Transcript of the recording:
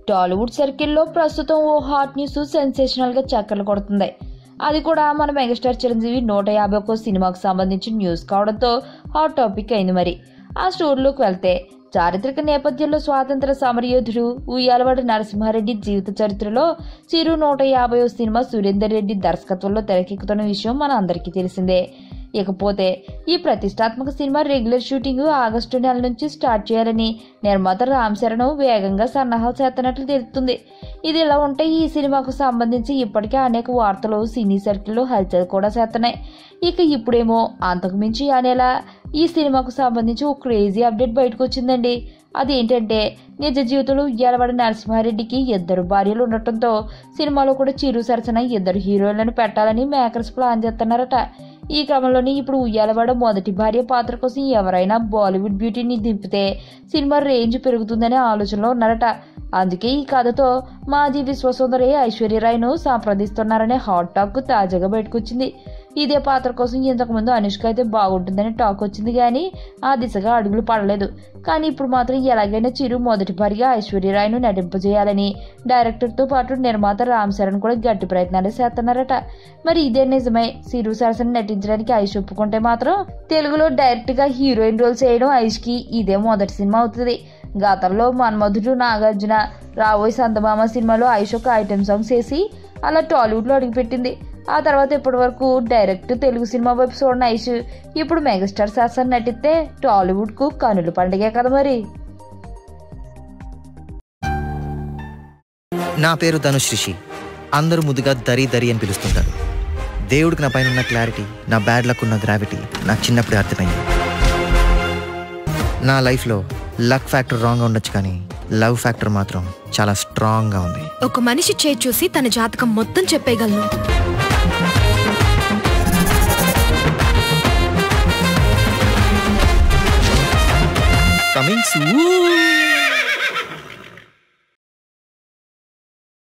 టాలీవుడ్ సర్కిల్లో ప్రస్తుతం ఓ hot news sensational గా చక్కర్లు కొడుతుంది. అది కూడా మన మెగాస్టార్ చిరంజీవి 151 సినిమాకు సంబంధించిన న్యూస్ కావడంతో హాట్ టాపిక్ అయింది. మరి ఆ స్టోరీలోకి వెళ్తే, చారిత్రక నేపథ్యంలో స్వాతంత్ర సమరయోధుడు ఉయ్యాలవాడ నరసింహారెడ్డి జీవిత చరిత్రలో చిరు 150వ సినిమా సురేందర్ రెడ్డి దర్శకత్వంలో తెరకెక్కుతున్న విషయం మన అందరికీ తెలిసిందే. ఇకపోతే ఈ ప్రతిష్టాత్మక సినిమా రెగ్యులర్ షూటింగ్ ఆగస్టు నెల నుంచి స్టార్ట్ చేయాలని నిర్మాత రామ్ చరణ్ వేగంగా సన్నాహాలు చేస్తున్నట్లు తెలుస్తుంది. ఇది ఇలా ఉంటే, ఈ సినిమాకు సంబంధించి ఇప్పటికే అనేక వార్తలు సినీ సర్కిల్లో హల్చల్ కూడా చేస్తున్నాయి. ఇక ఇప్పుడేమో అంతకు మించి అనేలా ఈ సినిమాకు సంబంధించి ఒక క్రేజీ అప్డేట్ బయటకు వచ్చిందండి. అదేంటంటే, నిజ జీవితంలో ఉయ్యాలవాడ నరసింహారెడ్డికి 2 భార్యలు ఉండటంతో సినిమాలో కూడా చిరు సరసన 2 హీరోయిన్లను పెట్టాలని మేకర్స్ ప్లాన్ చేస్తున్నారట. ఈ క్రమంలోనే ఇప్పుడు ఉయ్యాలవాడ మొదటి భార్య పాత్ర కోసం ఎవరైనా బాలీవుడ్ బ్యూటీని దింపితే సినిమా రేంజ్ పెరుగుతుందనే ఆలోచనలో ఉన్నారట. అందుకే ఈ కథతో మాజీ విశ్వసుందరి ఐశ్వర్యరాయ్ను సంప్రదిస్తున్నారనే హాట్ టాక్ తాజాగా బయటకొచ్చింది. ఇదే పాత్ర కోసం ఇంతకుముందు అనుష్క అయితే బాగుంటుందని టాక్ వచ్చింది, కానీ ఆ దిశగా అడుగులు పడలేదు. కానీ ఇప్పుడు మాత్రం ఎలాగైనా చిరు మొదటి భార్య ఐశ్వర్యరాయ్ను నటింపజేయాలని డైరెక్టర్తో పాటు నిర్మాత రామ్ చరణ్ కూడా గట్టి ప్రయత్నాలు చేస్తున్నారట. మరి ఇదే నిజమే, చిరు సరసన నటించడానికి ఐష్ ఒప్పుకుంటే మాత్రం తెలుగులో డైరెక్ట్ గా హీరోయిన్ రోల్ చేయడం ఐష్ కి ఇదే మొదటి సినిమా అవుతుంది. గతంలో మన్మధుడు నాగార్జున రాబోయ్ సందమామ సినిమాలో ఐష్ ఒక ఐటెం సాంగ్ చేసి అలా టాలీవుడ్ లో అడుగుపెట్టింది. ఆ తర్వాత ఇప్పటి వరకు డైరెక్ట్ తెలుగు సినిమా వైపు చూడని ఐష్ ఇప్పుడు మెగాస్టార్ సరసన నటిస్తే టాలీవుడ్ కు కనుల పండుగే కదా. మరి నా పేరు ధనుష్ రిషి, అందరూ ముద్దుగా దరి దరి అని పిలుస్తుంటారు. దేవుడికి నా పైన ఉన్న క్లారిటీ, నా బ్యాడ్ లక్ ఉన్న గ్రావిటీ నాకు చిన్నప్పుడే అర్థమైంది. నా లైఫ్లో లక్ ఫ్యాక్టర్ రాంగ్గా ఉండొచ్చు, కానీ లవ్ ఫ్యాక్టర్ మాత్రం చాలా స్ట్రాంగ్గా ఉంది. ఒక మనిషి చేయి చూసి తన జాతకం మొత్తం చెప్పేయగలను. Coming soon.